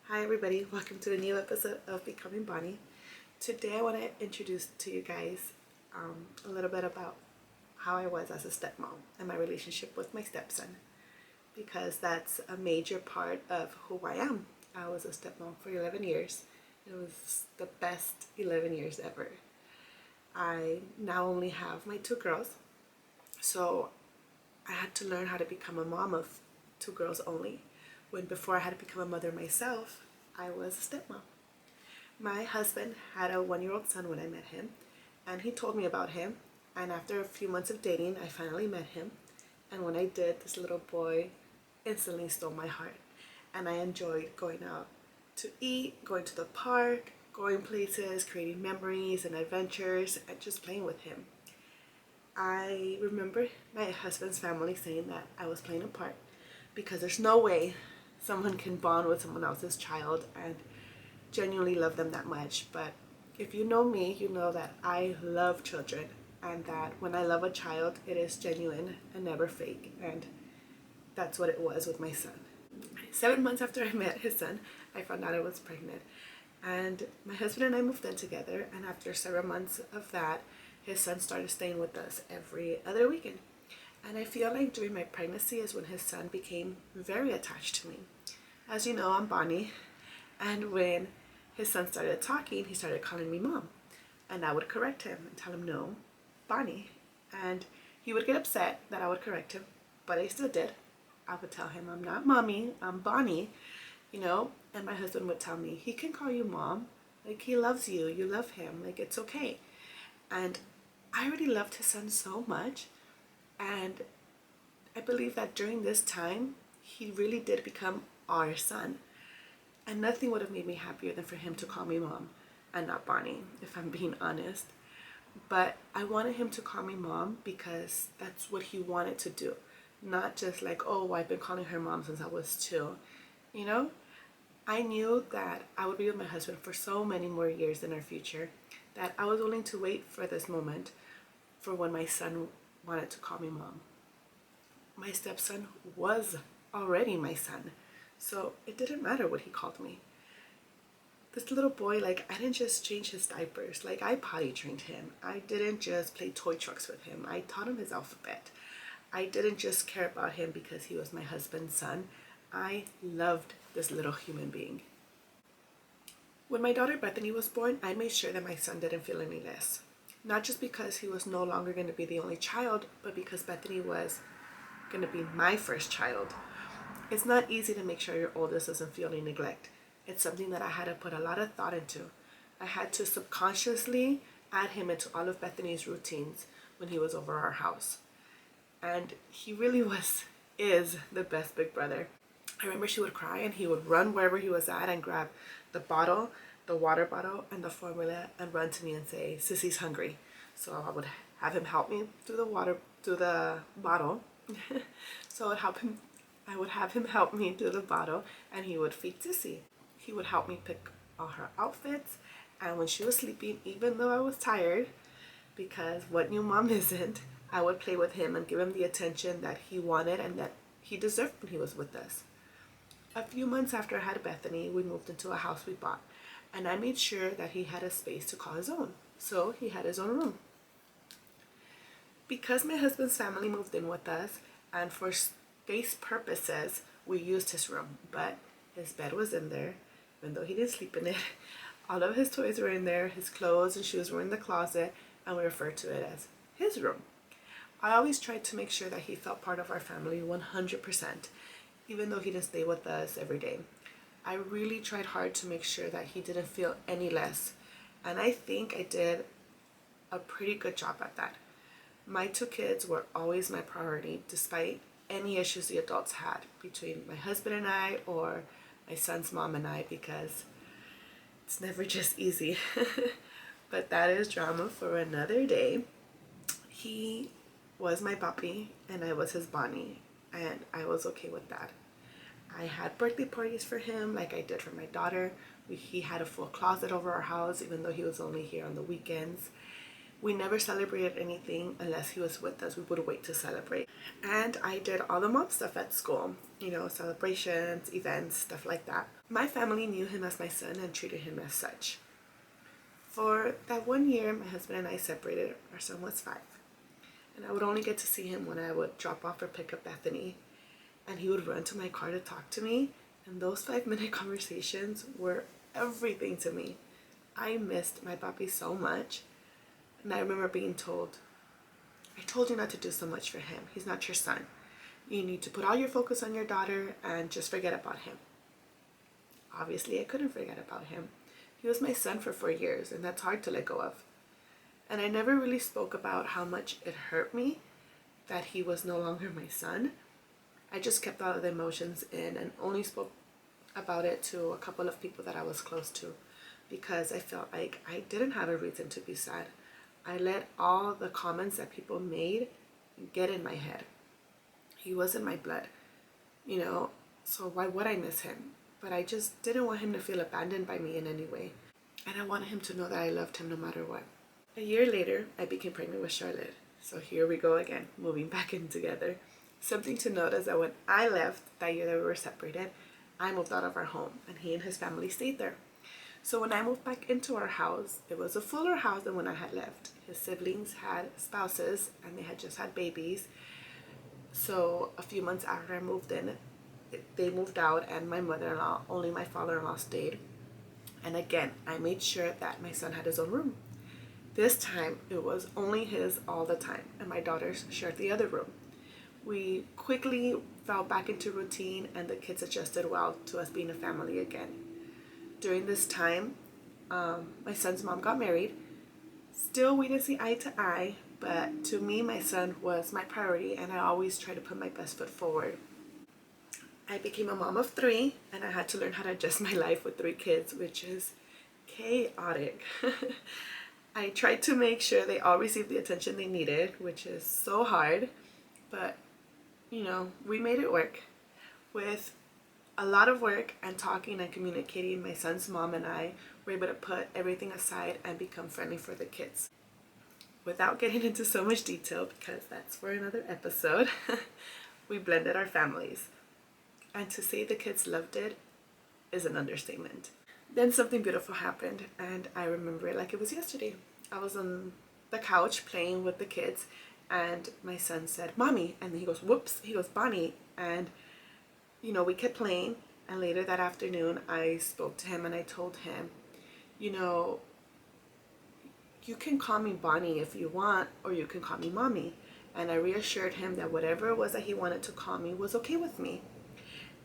Hi everybody, welcome to a new episode of Becoming Bonnie. Today I want to introduce to you guys a little bit about how I was as a stepmom and my relationship with my stepson, because that's a major part of who I am. I was a stepmom for 11 years. It was the best 11 years ever. I now only have my two girls, so I had to learn how to become a mom of two girls only, when before I had to become a mother myself, I was a stepmom. My husband had a 1-year-old son when I met him, and he told me about him. And after a few months of dating, I finally met him. And when I did, this little boy instantly stole my heart. And I enjoyed going out to eat, going to the park, going places, creating memories and adventures, and just playing with him. I remember my husband's family saying that I was playing a part because there's no way someone can bond with someone else's child and genuinely love them that much. But if you know me, you know that I love children, and that when I love a child, it is genuine and never fake. And that's what it was with my son. 7 months after I met his son, I found out I was pregnant. And my husband and I moved in together, and after several months of that, his son started staying with us every other weekend. And I feel like during my pregnancy is when his son became very attached to me. As you know, I'm Bonnie, and when his son started talking, he started calling me mom. And I would correct him and tell him, no, Bonnie. And he would get upset that I would correct him, but I still did. I would tell him, I'm not mommy, I'm Bonnie, and my husband would tell me, he can call you mom. Like, he loves you, you love him, like, it's okay. And I already loved his son so much. And I believe that during this time, he really did become our son. And nothing would have made me happier than for him to call me mom and not Bonnie, if I'm being honest. But I wanted him to call me mom because that's what he wanted to do. Not just like, oh, I've been calling her mom since I was 2. I knew that I would be with my husband for so many more years in our future that I was willing to wait for this moment for when my son wanted to call me mom. My stepson was already my son, so it didn't matter what he called me. This little boy, I didn't just change his diapers. I potty trained him. I didn't just play toy trucks with him. I taught him his alphabet. I didn't just care about him because he was my husband's son. I loved this little human being. When my daughter Bethany was born, I made sure that my son didn't feel any less. Not just because he was no longer going to be the only child, but because Bethany was going to be my first child. It's not easy to make sure your oldest doesn't feel any neglect. It's something that I had to put a lot of thought into. I had to subconsciously add him into all of Bethany's routines when he was over our house. And he really is the best big brother. I remember she would cry and he would run wherever he was at and grab the bottle, the water bottle, and the formula and run to me and say, Sissy's hungry. So I would have him help me through the bottle. So I would have him help me through the bottle, and he would feed Sissy. He would help me pick all her outfits, and when she was sleeping, even though I was tired, because what new mom isn't, I would play with him and give him the attention that he wanted and that he deserved when he was with us. A few months after I had Bethany, we moved into a house we bought, and I made sure that he had a space to call his own. So he had his own room. Because my husband's family moved in with us, and for space purposes, we used his room, but his bed was in there, even though he didn't sleep in it. All of his toys were in there, his clothes and shoes were in the closet, and we referred to it as his room. I always tried to make sure that he felt part of our family 100%, even though he didn't stay with us every day. I really tried hard to make sure that he didn't feel any less, and I think I did a pretty good job at that. My 2 kids were always my priority, despite any issues the adults had between my husband and I, or my son's mom and I, because it's never just easy. But that is drama for another day. He was my puppy and I was his Bonnie, and I was okay with that. I had birthday parties for him like I did for my daughter. He had a full closet over our house, even though he was only here on the weekends. We never celebrated anything unless he was with us. We would wait to celebrate. And I did all the mom stuff at school, you know, celebrations, events, stuff like that. My family knew him as my son and treated him as such. For that 1 year, my husband and I separated. Our son was 5. And I would only get to see him when I would drop off or pick up Bethany. And he would run to my car to talk to me. And those 5-minute conversations were everything to me. I missed my papi so much. And I remember being told, I told you not to do so much for him. He's not your son. You need to put all your focus on your daughter and just forget about him. Obviously, I couldn't forget about him. He was my son for 4 years, and that's hard to let go of. And I never really spoke about how much it hurt me that he was no longer my son. I just kept all of the emotions in and only spoke about it to a couple of people that I was close to, because I felt like I didn't have a reason to be sad. I let all the comments that people made get in my head. He wasn't my blood, you know, so why would I miss him? But I just didn't want him to feel abandoned by me in any way. And I wanted him to know that I loved him no matter what. A year later, I became pregnant with Charlotte. So here we go again, moving back in together. Something to note is that when I left that year that we were separated, I moved out of our home and he and his family stayed there. So when I moved back into our house, it was a fuller house than when I had left. His siblings had spouses and they had just had babies. So a few months after I moved in, they moved out and my mother-in-law, only my father-in-law stayed. And again, I made sure that my son had his own room. This time, it was only his all the time, and my daughters shared the other room. We quickly fell back into routine and the kids adjusted well to us being a family again. During this time, my son's mom got married. Still, we didn't see eye to eye, but to me, my son was my priority and I always try to put my best foot forward. I became a mom of 3 and I had to learn how to adjust my life with 3 kids, which is chaotic. I tried to make sure they all received the attention they needed, which is so hard, but you know, we made it work. With a lot of work and talking and communicating, my son's mom and I were able to put everything aside and become friendly for the kids. Without getting into so much detail, because that's for another episode, we blended our families. And to say the kids loved it is an understatement. Then something beautiful happened, and I remember it like it was yesterday. I was on the couch playing with the kids, and my son said, "Mommy," and then he goes, "Whoops," he goes, "Bonnie," and you know, we kept playing. And later that afternoon, I spoke to him and I told him, you know, you can call me Bonnie if you want, or you can call me Mommy. And I reassured him that whatever it was that he wanted to call me was okay with me.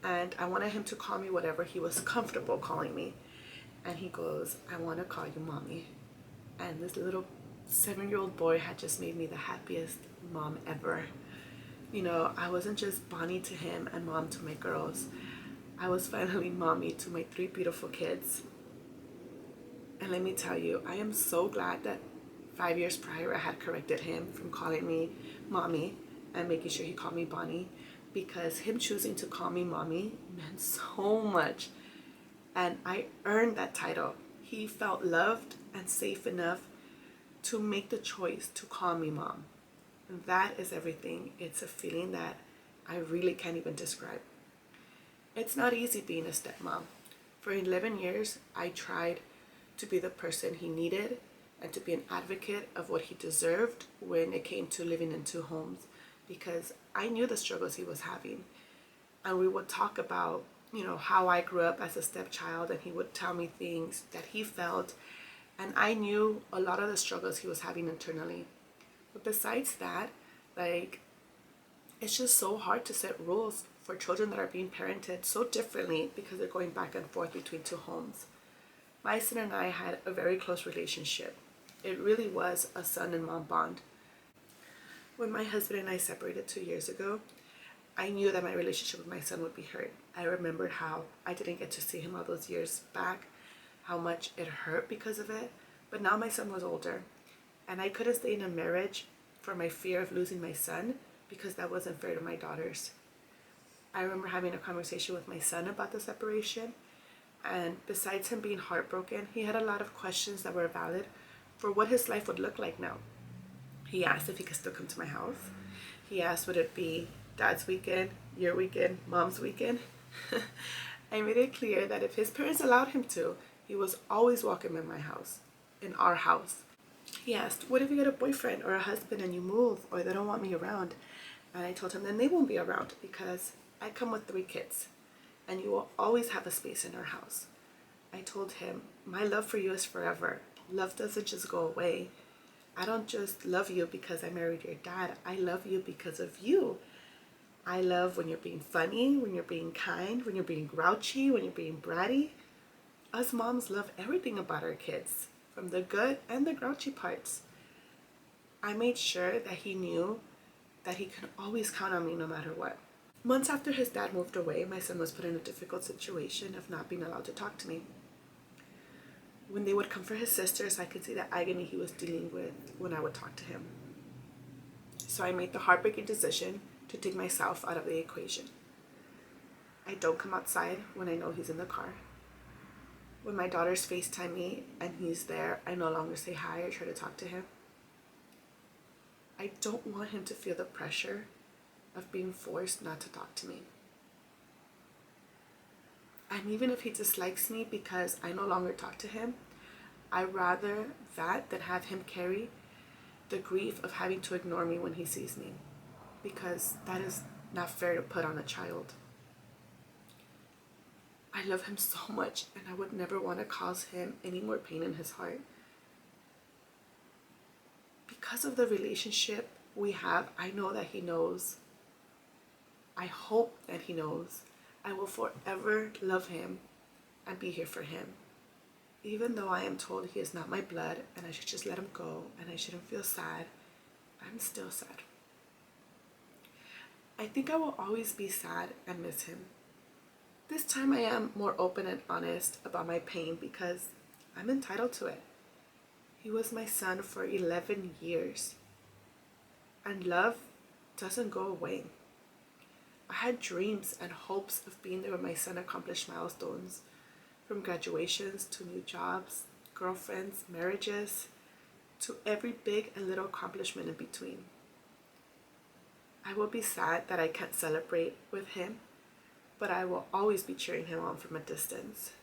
And I wanted him to call me whatever he was comfortable calling me. And he goes, "I want to call you Mommy." And this little 7-year-old boy had just made me the happiest mom ever. You know, I wasn't just Bonnie to him and mom to my girls. I was finally mommy to my 3 beautiful kids. And let me tell you, I am so glad that 5 years prior I had corrected him from calling me Mommy and making sure he called me Bonnie, because him choosing to call me Mommy meant so much. And I earned that title. He felt loved and safe enough to make the choice to call me Mom. And that is everything. It's a feeling that I really can't even describe. It's not easy being a stepmom. For 11 years, I tried to be the person he needed and to be an advocate of what he deserved when it came to living in 2 homes, because I knew the struggles he was having. And we would talk about, you know, how I grew up as a stepchild, and he would tell me things that he felt, and I knew a lot of the struggles he was having internally. But besides that, like, it's just so hard to set rules for children that are being parented so differently because they're going back and forth between 2 homes. My son and I had a very close relationship. It really was a son and mom bond. When my husband and I separated 2 years ago, I knew that my relationship with my son would be hurt. I remembered how I didn't get to see him all those years back, how much it hurt because of it. But now my son was older, and I couldn't stay in a marriage for my fear of losing my son, because that wasn't fair to my daughters. I remember having a conversation with my son about the separation, and besides him being heartbroken, he had a lot of questions that were valid for what his life would look like now. He asked if he could still come to my house. He asked would it be dad's weekend, your weekend, mom's weekend. I made it clear that if his parents allowed him to, he was always welcome in my house, in our house. He asked, what if you get a boyfriend or a husband and you move or they don't want me around? And I told him then they won't be around because I come with 3 kids and you will always have a space in our house. I told him, my love for you is forever. Love doesn't just go away. I don't just love you because I married your dad. I love you because of you. I love when you're being funny, when you're being kind, when you're being grouchy, when you're being bratty. Us moms love everything about our kids, from the good and the grouchy parts. I made sure that he knew that he could always count on me no matter what. Months after his dad moved away, my son was put in a difficult situation of not being allowed to talk to me. When they would come for his sisters, I could see the agony he was dealing with when I would talk to him. So I made the heartbreaking decision to take myself out of the equation. I don't come outside when I know he's in the car. When my daughters FaceTime me and he's there, I no longer say hi or try to talk to him. I don't want him to feel the pressure of being forced not to talk to me. And even if he dislikes me because I no longer talk to him, I'd rather that than have him carry the grief of having to ignore me when he sees me, because that is not fair to put on a child. I love him so much and I would never want to cause him any more pain in his heart. Because of the relationship we have, I know that he knows. I hope that he knows. I will forever love him and be here for him. Even though I am told he is not my blood and I should just let him go and I shouldn't feel sad, I'm still sad. I think I will always be sad and miss him. This time I am more open and honest about my pain because I'm entitled to it. He was my son for 11 years. And love doesn't go away. I had dreams and hopes of being there when my son accomplished milestones, from graduations to new jobs, girlfriends, marriages, to every big and little accomplishment in between. I will be sad that I can't celebrate with him, but I will always be cheering him on from a distance.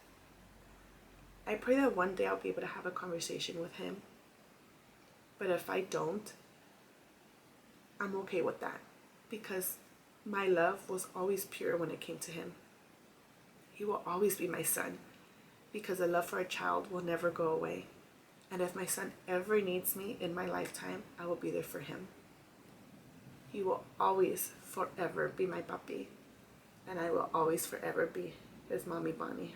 I pray that one day I'll be able to have a conversation with him, but if I don't, I'm okay with that because my love was always pure when it came to him. He will always be my son because the love for a child will never go away. And if my son ever needs me in my lifetime, I will be there for him. He will always forever be my papi, and I will always forever be his mommy Bonnie.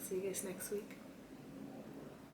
See you guys next week.